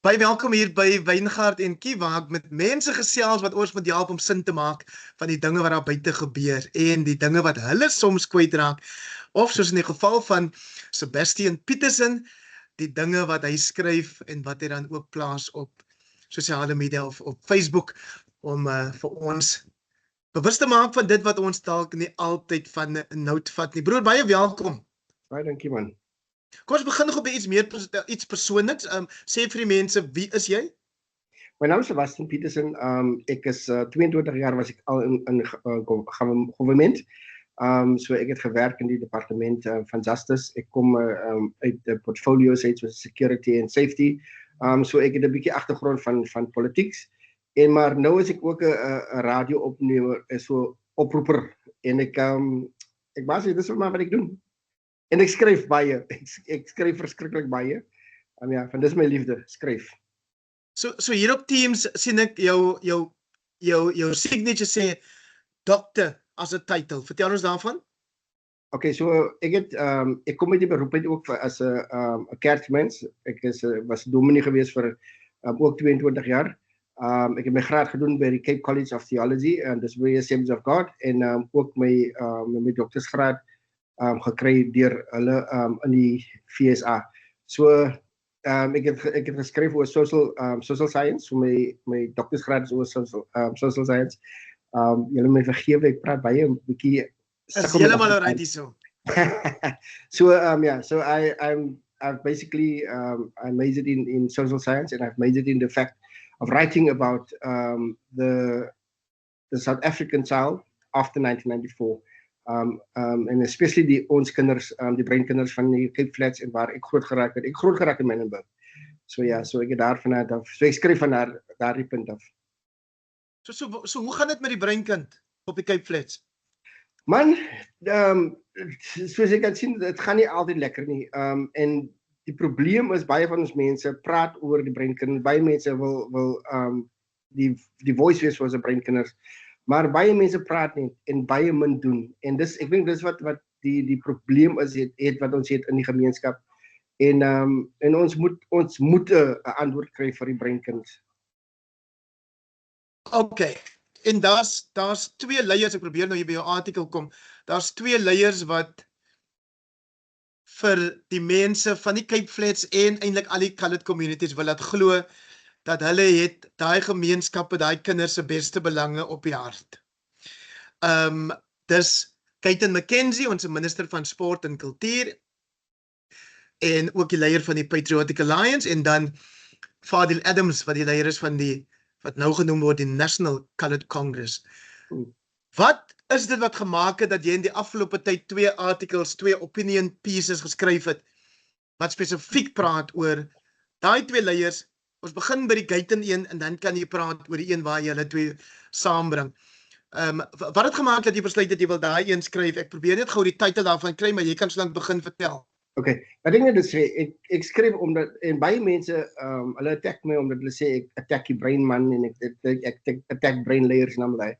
Baie welkom hier by Wijngaard en Kie, waar ek met mense gesels wat ons moet help om sin te maak van die dinge wat daar buite gebeur en die dinge wat hulle soms kwytraak, of soos in die geval van Sebastian Petersen, die dinge wat hy skryf en wat hy dan ook plaas op sosiale media of op Facebook, om vir ons bewus te maak van dit wat ons dalk nie altyd van nout vat nie. Broer, baie welkom. Baie dankie man. Kom ons begin nog op iets persoonliks. Sê vir die mense, wie is jy? My naam is Sebastian Petersen. Ek is 22 jaar was ek al in government. So ek het gewerk in die departement van Justice. Ek kom uit die portfolio's uit soos security and safety. So ek het 'n bietjie agtergrond van politiek. Maar nou is ek ook 'n radio-opnemer, so oproeper. En ek basies dis maar wat ek doen. En ek skryf baie. Ek skryf verskriklik baie. Ja, van dis my liefde, skryf. So hier op Teams sien ek jou signature sê dokter as 'n titel. Vertel ons daarvan. Okay, so ek kom met die beroep uit ook as 'n kerkmens. Ek was dominee gewees vir ook 22 jaar. Ek het my graad gedoen by die Cape College of Theology en dis by Assemblies of God en ook my doktorsgraad gekry deur hulle in die FSA. So ek het geskryf oor social science, so my doktorsgraad is oor social science. Julle my vergewe, ek praat baie 'n bietjie. Is heeltemal alright hierso. So so I've basically I majored in social science and I've majored in the fact of writing about the South African child after 1994. En especially ons kinders, die breinkinders van die Cape Flats en waar ek groot geraak het. Ek groot geraak in Menenberg. So ek het daarvan af. So ek skryf van daardie punt af. So hoe gaan dit met die breinkind op die Cape Flats? Man, soos ek kan sien, dit gaan nie altyd lekker nie. En die probleem is baie van ons mense praat oor die breinkind. Baie mense wil die voice wees vir ons breinkinders. Maar baie mense praat nie en baie min doen. En ek dink dis wat die probleem is wat ons het in die gemeenskap. En ons moet 'n antwoord kry vir die breinkind. Okay. En daar's twee leiers, ek probeer nou hier by jou artikel kom. Daar's twee leiers wat vir die mense van die Cape Flats en eintlik al die colored communities wil laat glo dat hulle het daai gemeenskappe, daai kinders se beste belange op die hart. Dis Kaiton McKenzie, ons minister van sport en kultuur, en ook die leier van die Patriotic Alliance, en dan Fadil Adams, wat die leier is van wat nou genoem word die National Colored Congress. Wat is dit wat gemaak het dat jy in die afgelope tyd 2 articles, 2 opinion pieces geskryf het, wat spesifiek praat oor daai 2 leiers? Ons begin by die Kaiton een en dan kan jy praat oor die een waar jy hulle 2 saambring. Wat het gemaak dat jy besluit dat jy wil daai een skryf? Ek probeer net gou die titel daarvan kry, maar jy kan solank begin vertel. Okay, ek dink net sê ek skryf omdat en baie mense hulle attack my omdat hulle sê ek attack die brain man en ek attack brain layers en almal.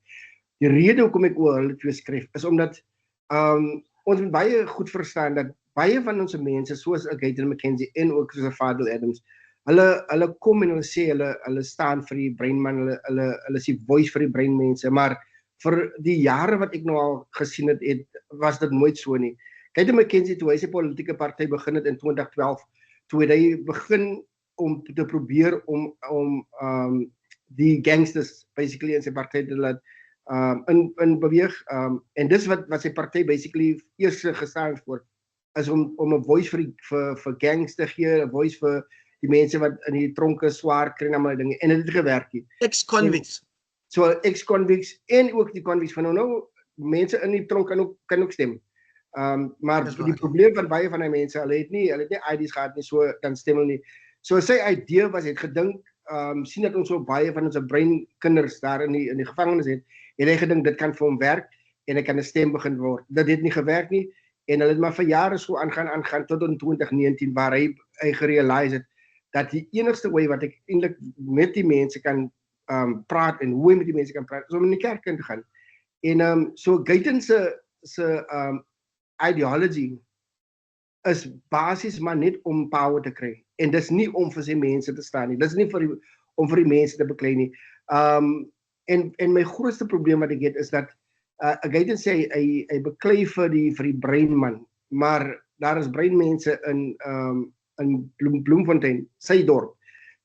Die rede hoekom ek oor hulle 2 skryf is omdat ons moet baie goed verstaan dat baie van ons mense soos Kaiton McKenzie en ook soos Fadil Adams, hulle kom en hulle sê hulle staan vir die brain man, hulle is die voice vir die brain mense, maar vir die jare wat ek nou al gesien het, was dit nooit so nie. Kaiton McKenzie, toe hy sy politieke party begin het in 2012, toe het hy begin om te probeer om die gangsters basically in sy party te laat in beweeg. En dis wat sy party basically eers gestaan het is om 'n voice vir gangs te gee, 'n voice vir die mense wat in die tronke swaar kry en almal dinge, en dit het gewerk nie. Ex-convicts. So ex-convicts en ook die convicts van nou mense in die tronk kan ook stem. Maar die probleem van baie van die mense, hulle het nie ID's gehad nie, so dan stem hulle nie. So sy idee was, het gedink, sien dat ons so baie van ons breinkinders daar in die gevangenis het hy gedink dit kan vir hom werk en hy kan 'n stem begin word. Dit het nie gewerk nie en hulle het maar vir jare so aangaan tot in 2019 waar hy gerealiseer het dat die enigste way wat ek eintlik met die mense kan praat en hoe hy met die mense kan praat is om in die kerk in te gaan. En so Kaiton se ideology is basies maar net om power te kry. En dis nie om vir sy mense te staan nie. Dis nie om vir die mense te beklei nie. En my grootste probleem wat ek het is dat Guyton sê hy beklei vir die breinman, maar daar is breinmense in Bloemfontein, sy dorp.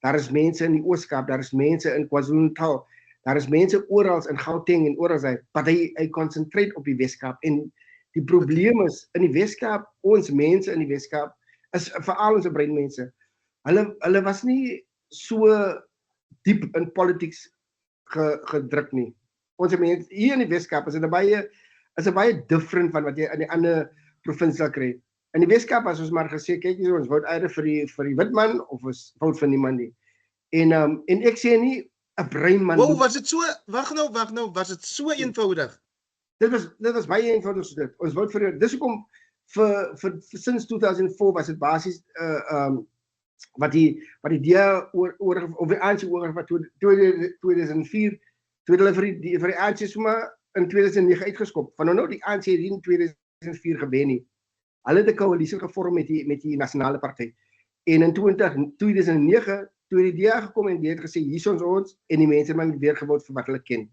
Daar is mense in die Oos-Kaap, daar is mense in KwaZulu-Natal, daar is mense oral in Gauteng en oral maar hy konsentreer op die Wes-Kaap. En die probleem is in die Wes-Kaap, ons mense in die Wes-Kaap is veral ons breinmense. Hulle was nie so diep in politics gedruk nie. Ons mense hier in die Wes-Kaap is 'n baie different van wat jy in die ander provinsie sal kry. In die Wes-Kaap as ons maar gesê, kyk hier, ons vote eerder vir die wit man of ons vote vir niemand nie. En ek sê nie 'n breinman. Wow, was dit so? Wag nou, was dit so eenvoudig? Dit was baie eenvoudig so dit. Ons vote vir dis hoekom vir since 2004 was dit basies wat die DA oor of die ANC oor wat 2004 toe hulle vir die ANC sommer in 2009 uitgeskop. Van nou die ANC het in 2004 gewen nie. Hulle het 'n koalisie gevorm met die nasionale party. En in 2009 toe die DA gekom en die het gesê hier is ons en die mense het weer gewout vir wat hulle ken.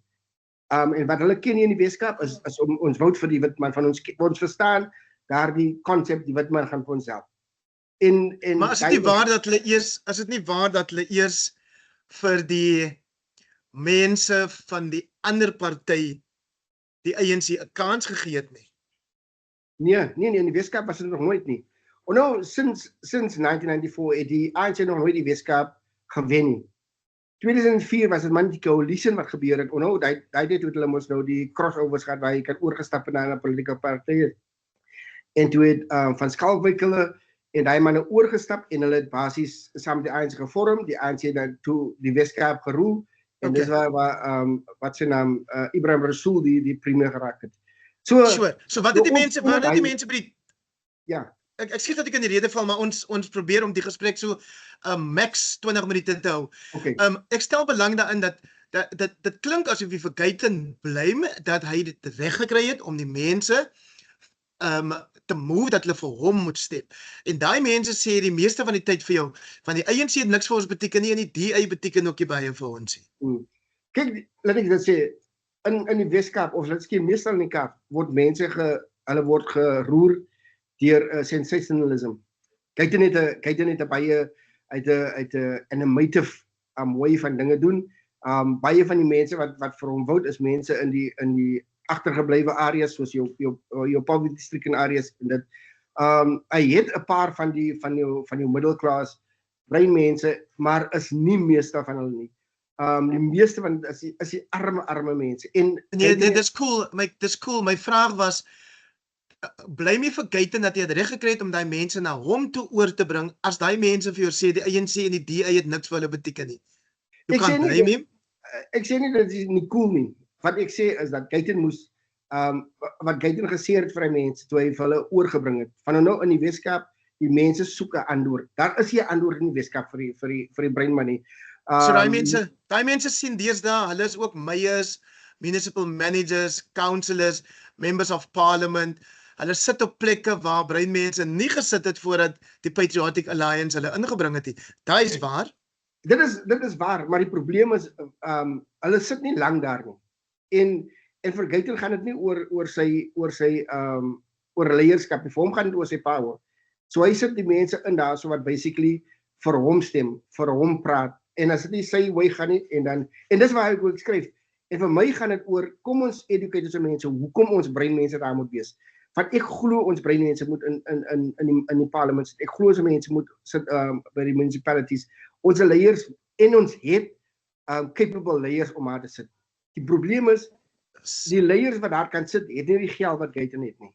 En wat hulle ken hier in die Weskaap is ons vote vir die wit man van ons verstaan daardie konsep die wit man gaan vir ons help. Maar is dit nie waar dat hulle eers vir die mense van die ander party die ANC 'n kans gegee het nie? Nee, in die Weskaap was dit nog nooit nie. Nou, sinds 1994 het die ANC nog nooit die Weskaap gewen nie. 2004 was dit man die coalition wat gebeur het. Nou, daai het hulle mos nou die crossovers gehad waar jy kan oorgestap na 'n politieke party. En toe het van Skalkwyk en daai manne oorgestap en hulle het basies saam met die ANC gevorm. Die ANC het dan toe die Weskaap geroel en dis waar wat sy naam Ibrahim Rasool die premier geraak het. So wat het die mense by die ja. Ek skiet dat ek in die rede val, maar ons probeer om die gesprek so max 20 minute te hou. Okay. Ek stel belang daarin dat dit klink asof jy vir Guyton blame dat hy dit reg gekry het om die mense te move dat hulle vir hom moet stem. En daai mense sê die meeste van die tyd vir jou, van die ANC het niks vir ons beteken nie en die DA beteken ook nie baie vir ons nie. Kyk, laat ek dit sê, in die Weskaap of laat ek sê meestal in die Kaap word mense hulle word geroer deur sensationalism. Guyton het 'n baie uit 'n animative way van dinge doen. Baie van die mense wat vir hom vote is mense in die agtergeblewe areas soos jou poverty stricken areas en dit hy het 'n paar van jou middelklas breinmense, maar is nie meeste van hulle nie. Die meeste van is die arme mense. En nee, dis cool. My vraag was bly my vir Guyton dat hy het reg gekry het om daai mense na hom toe oor te bring as daai mense vir jou sê die ANC en die DA het niks vir hulle beteken nie. Jy kan blame hom. Ek sê nie dat dit nie cool nie. Wat ek sê is dat Guyton moes wat Guyton gesê het vir die mense toe hy vir hulle oorgebring het. Van nou in die Weskaap, die mense soek 'n antwoord. Daar is nie 'n antwoord in die Weskaap vir die breinman nie. So daai mense sien deesdae, hulle is ook mayors, municipal managers, councillors, members of parliament. Hulle sit op plekke waar breinmense nie gesit het voordat die Patriotic Alliance hulle ingebring het nie. Daai is waar. Dit is waar, maar die probleem is hulle sit nie lank daar nie. En vir Guyton gaan dit nie oor sy leierskap nie. Vir hom gaan dit oor sy power. So hy sit die mense in daar so wat basically vir hom stem, vir hom praat. En as dit nie sy way gaan nie en dis waar ek wil skryf. En vir my gaan dit oor kom ons educate ons mense hoekom ons breinmense daar moet wees. Want ek glo ons breinmense moet in die parlement sit. Ek glo ons mense moet sit by die municipalities. Ons leiers en ons het capable leiers om daar te sit. Die probleem is die leiers wat daar kan sit het nie die geld wat Guyton het nie.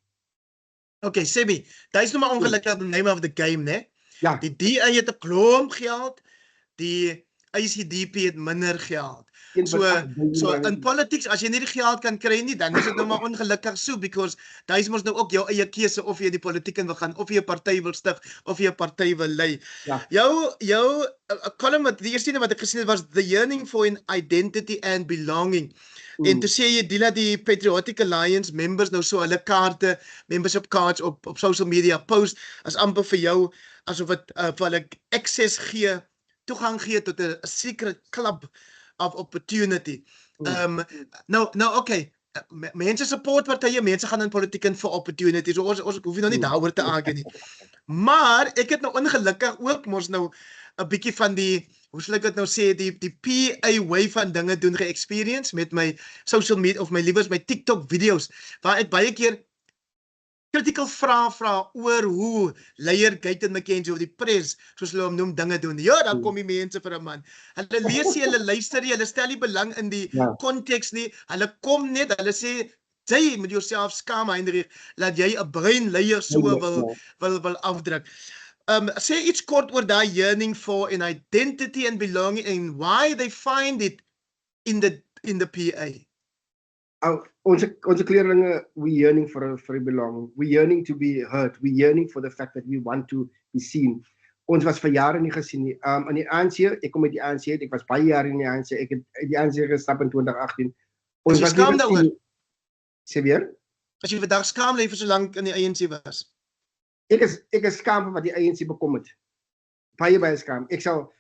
Okay, Sebi, dit is nou maar ongelukkig the name of the game, né? Ja. Die DA het 'n klomp geld, die ICDP het minder geld. So in politics, as jy nie die geld kan kry nie, dan is dit nou maar ongelukkig so, because daar is mos nou ook jou eie keuse of jy die politiek in wil gaan, of jy 'n party wil stig, of jy 'n party wil lei. Ja. Jou column, die eerste wat ek gesien het was The Yearning for an Identity and Belonging. En toe sê jy dat die Patriotic Alliance members nou so hulle kaarte, membership cards op social media post, as amper vir jou asof dit vir hulle access gee, toegang gee tot 'n secret club of opportunity. Nou okay. Mense support partye, mense gaan in politiek in vir opportunities. So ons hoef nie daaroor te argue nie. Maar ek het nou ongelukkig ook mos nou 'n bietjie van die, hoe sal ek dit nou sê, die PA way van dinge doen ge-experience met my social media of my liewers my TikTok video's waar ek baie keer critical vra oor hoe leier Gayton McKenzie of die pres, soos hulle hom noem, dinge doen. Ja, dan kom die mense vir 'n man. Hulle lees nie, hulle luister nie, hulle stel nie belang in die konteks nie. Hulle kom net, hulle sê, jy moet jouself skaam, Heinrich, dat jy 'n breinleier so wil afdruk. Sê iets kort oor daai yearning for an identity and belonging and why they find it in the PA. Onze kleerlinge, we yearning for belonging. We yearning to be heard. We yearning for the fact that we want to be seen. Ons was vir jare nie gesien nie. In die ANC, ek kom uit die ANC, ek was baie jare in die ANC, ek het die ANC gestap in 2018. Ons was skaam daaroor. Sê weer? As jy vandag skaam lê vir so lank in die ANC was. Ek is skaam vir wat die ANC bekom het. Baie skaam. Ek sal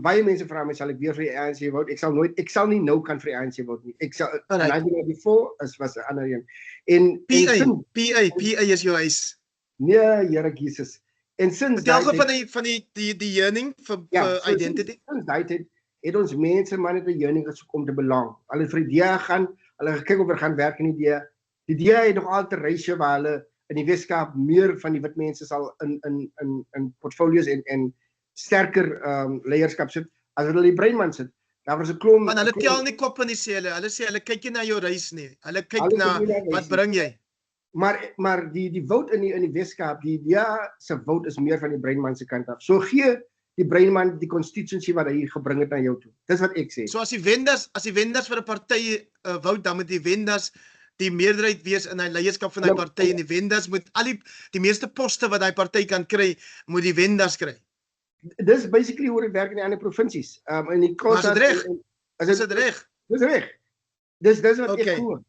baie mense vra my, sal ek weer vir die ANC vote? Ek sal nie nou kan vir die ANC vote nie. Ek sal 1994 was 'n ander een. En PA is jou huis. Nee, Here Jesus. En sinds daai van die yearning vir identity. Sinds daai tyd het ons mense man het 'n yearning gesoek om te belang. Hulle vir die DA gaan, hulle gekyk of hulle gaan werk in die DA. Die DA het nog altyd ratio waar hulle in die Weskaap meer van die wit mense sal in portfolios en sterker leierskap sit as hulle die breinman sit. Daar was 'n klomp. Maar hulle tel nie kop in die sê hulle sê hulle kyk nie na jou reis nie. Hulle kyk na wat bring jy. Maar die vote in die Weskaap, die DA se vote is meer van die breinman se kant af. So gee die breinman die constituency wat hy gebring het na jou toe. Dis wat ek sê. So as die wenders vir 'n party vote, dan moet die wenders die meerderheid wees in hy leierskap van hy party en die wenders moet al die meeste poste wat hy party kan kry, moet die wenders kry. Dis basically hoe dit werk in die ander provinsies. In die Is dit reg? Is dit reg? Dis reg. Dis wat ek glo.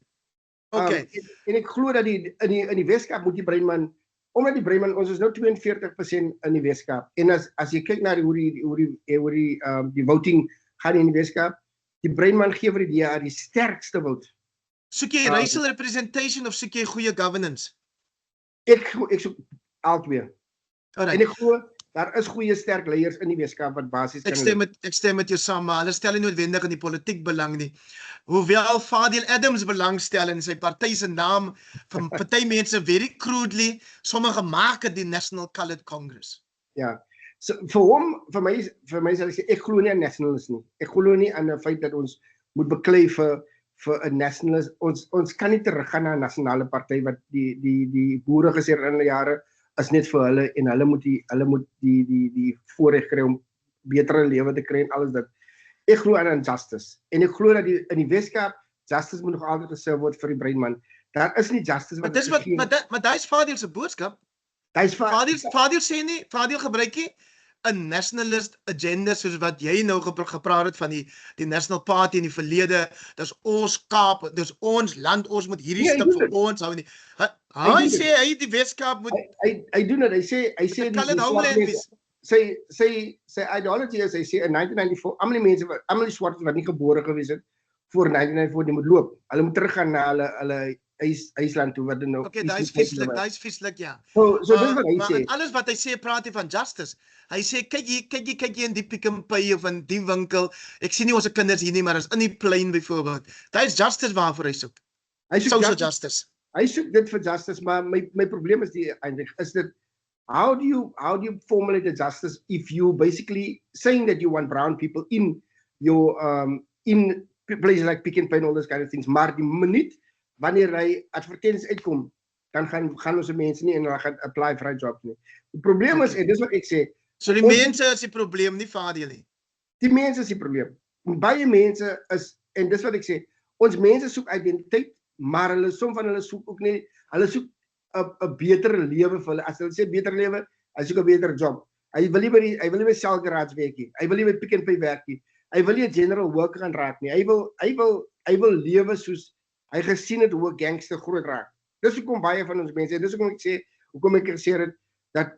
Okay. En ek glo dat in die Weskaap moet die breinman, omdat die breinman, ons is nou 42% in die Weskaap. En as jy kyk na hoe die voting gaan in die Weskaap, die breinman gee vir die DA die sterkste vote. Soek jy racial representation of soek jy goeie governance? Ek soek albei. En ek glo daar is goeie sterk leiers in die Weskaap wat basies kan. Ek stem met jou saam, maar hulle stel nie noodwendig in die politiek belang nie. Hoewel Fadil Adams belang stel in sy party se naam van party mense very crudely, sommige maak dit die National Coloured Congress. Ja. So vir my sal ek sê ek glo nie aan nationalism nie. Ek glo nie aan 'n feit dat ons moet beklei vir 'n nationalist. Ons kan nie teruggaan na 'n nasionale party wat die boere gesê in hulle jare is net vir hulle en hulle moet die voorreg kry om betere lewe te kry en alles dit. Ek glo aan justice en ek glo dat in die Weskaap justice moet nog altyd geserve word vir die breinman. Daar is nie justice wat maar daai is Fadil se boodskap. Fadil sê nie, Fadil gebruik nie 'n nationalist agenda soos wat jy nou gepraat het van die National Party in die verlede. Dis ons Kaap, dis ons land, ons moet hierdie stuk vir ons hou nie. Hy sê hy die Weskaap moet hy doen dit. Hy sê sy ideology is hy sê in 1994 almal die swart wat nie gebore gewees het voor 1994 die moet loop. Hulle moet teruggaan na hulle Iceland toe wat nou. Okay, daai is vieslik, ja. So dis wat hy sê. Alles wat hy sê praat hy van justice. Hy sê kyk jy in die Pick n Pay of in die winkel. Ek sien nie ons kinders hier nie, maar as in die plein byvoorbeeld. Daai is justice waarvoor hy soek. Hy soek social justice. Hy soek dit vir justice, maar my probleem is eintlik is dit how do you formulate a justice if you basically saying that you want brown people in your in places like Pick n Pay and all those kind of things, maar die minuut wanneer hy advertensies uitkom, dan gaan ons mense nie en hulle gaan apply vir 'n job nie. Die probleem is en dis wat ek sê. So die mense is die probleem, nie Fadil nie. Die mense is die probleem. Baie mense is en dis wat ek sê, ons mense soek identiteit, maar som van hulle soek ook nie, hulle soek 'n beter lewe vir hulle. As hulle sê beter lewe, hy soek 'n beter job. Hy wil nie by Shell garage werk nie. Hy wil nie by Pick n Pay werk nie. Hy wil nie 'n general worker gaan raak nie. Hy wil lewe soos hy gesien het hoe 'n gangster groot raak. Dis hoekom baie van ons mense, dis hoekom ek sê, hoekom ek gesê het dat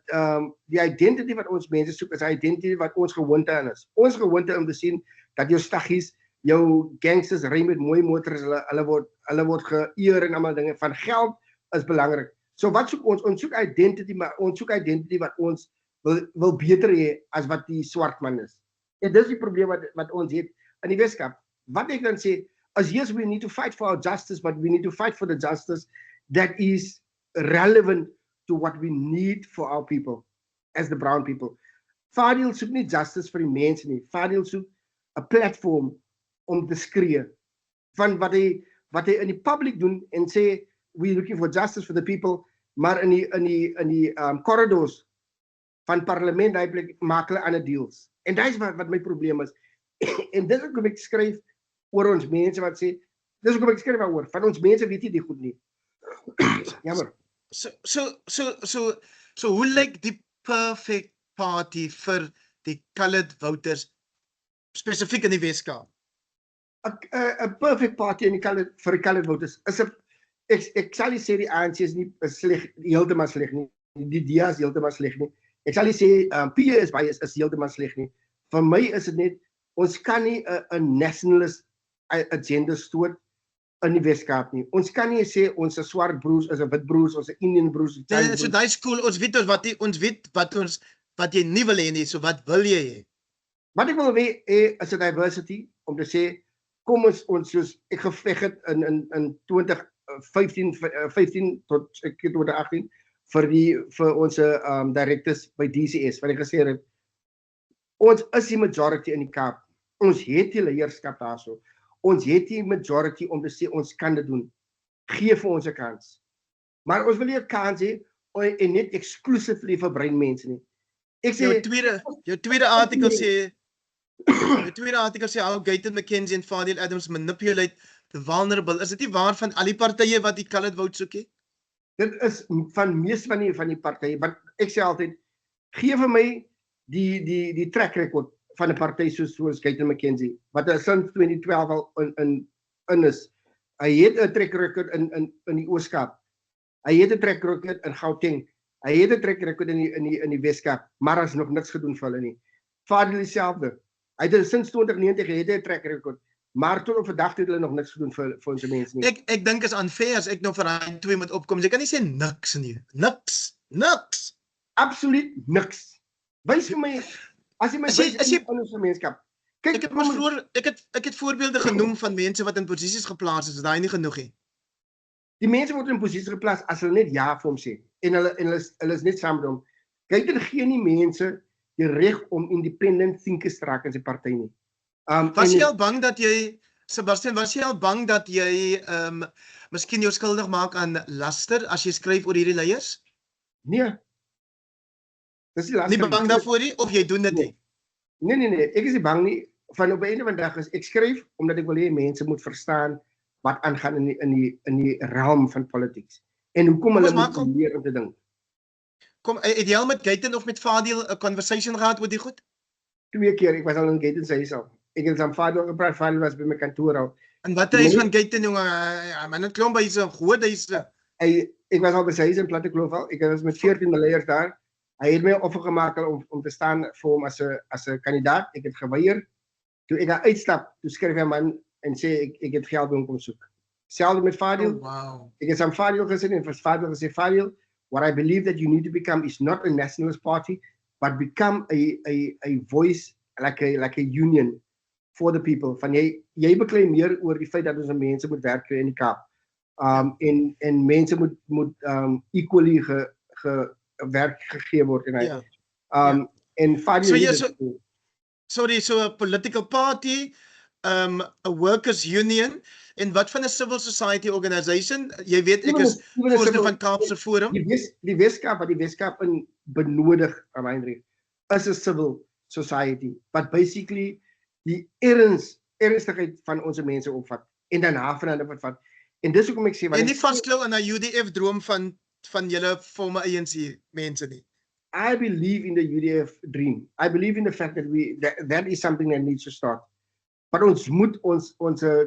die identity wat ons mense soek is 'n identity wat ons gewoonte aan is. Ons gewoonte om te sien dat jou staggies, jou gangsters ry met mooi motors, hulle word geëer en allemaal dinge. Van geld is belangrik. So wat soek ons? Ons soek identity, maar ons soek identity wat ons wil beter hê as wat die swart man is. En dis die probleem wat ons het in die Weskaap. Wat ek dan sê, as yes, we need to fight for our justice, but we need to fight for the justice that is relevant to what we need for our people, as the brown people. Fadil soek nie justice vir die mense nie. Fadil soek 'n platform om te skree van wat hy in die public doen en sê we're looking for justice for the people, maar in die corridors van parlement hy maak hulle ander deals. En dis wat my probleem is. En dis hoekom ek skryf oor ons mense wat sê, dis hoekom ek skryf oor van ons mense weet nie die goed nie. Jammer. So hoe lyk die perfect party vir die colored voters spesifiek in die Weskaap? 'n perfect party in vir die colored voters is 'n ek sal nie sê die ANC is nie sleg, heeltemal sleg nie. Die DA is heeltemal sleg nie. Ek sal nie sê PA is heeltemal sleg nie. Vir my is dit net ons kan nie 'n nationalist agenda stoot in die Weskaap nie. Ons kan nie sê ons is swart broers, is 'n wit broers, ons is Indian broers. So daai skool, ons weet wat jy nie wil hê nie, so wat wil jy hê? Wat ek wil hê is 'n diversity om te sê kom ons soos ek geveg het in 2015 tot 2018 vir ons directors by DCS wat ek gesê het ons is die majority in die Kaap. Ons het die leierskap daarso. Ons het die majority om te sê ons kan dit doen. Gee vir ons 'n kans. Maar ons wil nie 'n kans hê en net exclusively vir bruin mense nie. Ek sê jou tweede artikel sê how Gayton McKenzie en Fadil Adams manipulate the vulnerable. Is dit nie waar van al die partye wat die colored vote soek nie? Dit is van meeste van die partye, want ek sê altyd gee vir my die track record van 'n party soos Gayton McKenzie wat sinds 2012 al in is. Hy het 'n track record in die Ooskaap. Hy het 'n track record in Gauteng. Hy het 'n track record in die Weskaap, maar hy het nog niks gedoen vir hulle nie. Fadil dieselfde. Hy het sinds 2019 het 'n track record, maar tot op vandag het hulle nog niks gedoen vir ons mense nie. Ek dink is unfair as ek nou vir hy twee moet opkom. Jy kan nie sê niks nie. Niks. Absoluut niks. Wys vir my as jy my wys in ons gemeenskap. Kyk, ek het voorbeelde genoem van mense wat in posisies geplaas is daai nie genoeg nie. Die mense word in posisies geplaas as hulle net ja vir hom sê en hulle is net saam met hom. Kyk, dit gee nie mense die reg om independent thinkers te raak in sy party nie. Was jy al bang dat jy, Sebastian, miskien jou skuldig maak aan laster as jy skryf oor hierdie leiers? Nee. Dis nie bang daarvoor nie, of jy doen dit nie? Nee, ek is nie bang nie. Van op 'n einde van die dag is ek skryf omdat ek wil hê mense moet verstaan wat aangaan in die realm van politics en hoekom hulle moet leer om te dink. Kom, het jy al met Gayton of met Fadil 'n conversation gehad oor die goed? 2 keer, ek was al in Gayton se huis al. Ek het aan Fadil gepraat, Fadil was by my kantoor al. En wat is van Gayton, jongen? Man, het klomp by sy groot huise. Ek was al by sy huis in Plattekloof al. Ek was met 14 leiers daar. Hy het my 'n offer gemaak om te staan vir hom as 'n kandidaat. Ek het geweier. Toe ek daar uitstap, toe skryf hy man en sê ek het geld om kom soek. Selfde met Fadil. Oh, wow. Ek het aan Fadil gesê en vir Fadil gesê, Fadil, what I believe that you need to become is not a nationalist party, but become a voice like a union for the people. Van jy beklei meer oor die feit dat ons mense moet werk kry in die Kaap. En mense moet equally werk gegee word en hy. En Fadil so a political party, a workers union, en wat van 'n civil society organisation? Jy weet ek is voorsitter van Kaapse Forum. Die Weskaap wat die Weskaap in benodig, Heinrich, is 'n civil society, but basically die ernstigheid van ons mense opvat en dan halfrande vat. En dis hoekom ek sê en nie vasklou aan 'n UDF droom van julle former ANC mense nie. I believe in the UDF dream. I believe in the fact that that is something that needs to start. Maar ons moet ons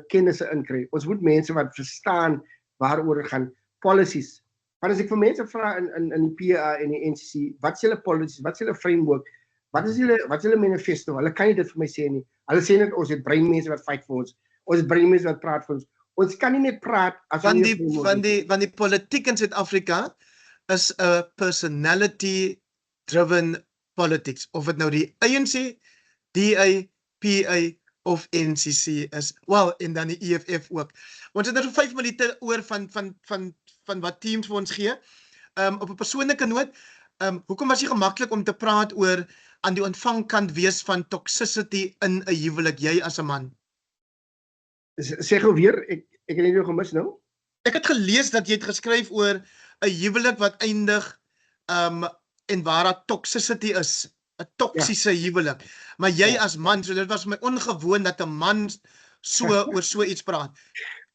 kennisse inkry. Ons moet mense wat verstaan waaroor dit gaan, policies. Want as ek vir mense vra in die PA en die NCC, wat is julle policies, wat is julle framework, wat is julle manifesto? Hulle kan nie dit vir my sê nie. Hulle sê net ons het breinmense wat fight vir ons. Ons het breinmense wat praat vir ons. Ons kan nie net praat as Want die politiek in Suid-Afrika is 'n personality driven politics, of dit nou die ANC, DA, PA of NCC is. Wel, en dan die EFF ook. Ons het nou so 5 minute oor van wat teams vir ons gee. Op 'n persoonlike noot, hoekom was jy gemaklik om te praat oor aan die ontvangkant wees van toxicity in 'n huwelik, jy as 'n man? Sê gou weer, ek het nie jou gemis nou. Ek het gelees dat jy het geskryf oor 'n huwelik wat eindig en waar daar toxicity is, 'n toksiese huwelik. Maar jy as man, so dit was vir my ongewoon dat 'n man so oor so iets praat.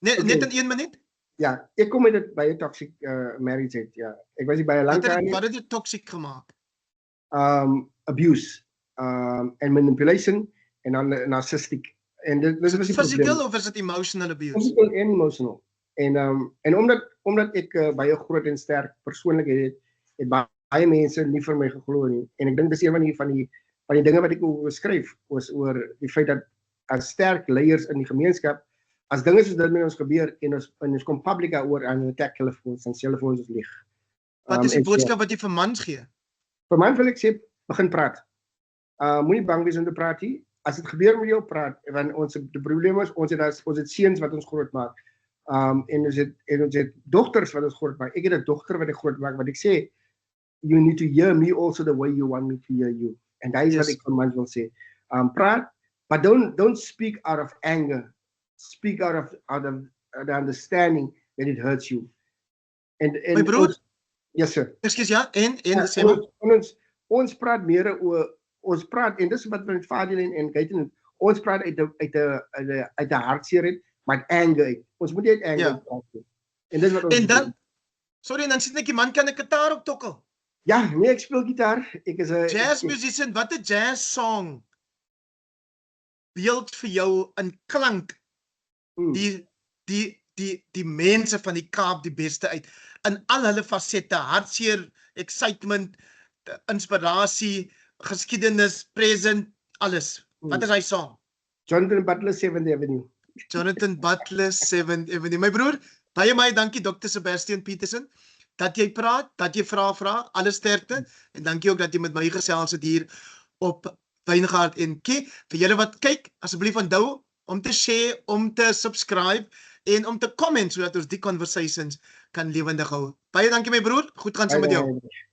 Net in 1 minuut? Ja, ek kom met dit by 'n toxic marriage het, ja. Ek was nie by 'n lang tyd nie. Wat het dit toxic gemaak? Abuse, and manipulation en dan narcissistic. En dit was die Physical of is dit emotional abuse? Physical and emotional. En omdat ek baie groot en sterk persoonlikheid het baie mense nie vir my geglo nie. En ek dink dis een van die dinge wat ek oor skryf, was oor die feit dat as sterk leiers in die gemeenskap, as dinge soos dit met ons gebeur en ons kom publiek daaroor en attack hulle vir ons en sê hulle vir ons is lieg. Wat is die boodskap wat jy vir mans gee? Vir mans wil ek sê, begin praat. Moenie bang wees om te praat nie. As dit gebeur met jou, praat. Want die probleem is, ons het seuns wat ons groot maak. En ons het dogters wat ons groot maak. Ek het 'n dogter wat ek groot maak, wat ek sê, you need to hear me also the way you want me to hear you. En dat is wat ek vir mans wil sê. Praat, but don't speak out of anger. Speak out of the understanding that it hurts you. My broer? Yes, sir. Ekskuus, ja, en sê maar. Ons praat meer oor, ons praat, en dis wat met Fadil en Gaiten, ons praat uit 'n hartseer uit, maar anger uit. Ons moet nie uit anger praat nie. En dis wat ons En dan, sorry, en dan sê net die man kan 'n gitaar op tokkel. Ja, nee, ek speel gitaar. Ek is 'n jazz musician. Wat 'n jazz song beeld vir jou in klank die mense van die Kaap die beste uit in al hulle fasette, hartseer, excitement, inspirasie, geskiedenis, present, alles. Wat is hy song? Jonathan Butler, 7th Avenue. Jonathan Butler, 7th Avenue. My broer, baie dankie Dr. Sebastian Petersen dat jy praat, dat jy vra, alle sterkte en dankie ook dat jy met my gesels het hier op Wyngaard en Kie. Vir julle wat kyk, asseblief onthou om te share, om te subscribe en om te comment sodat ons die conversations kan lewendig hou. Baie dankie my broer, goed gaan saam met jou.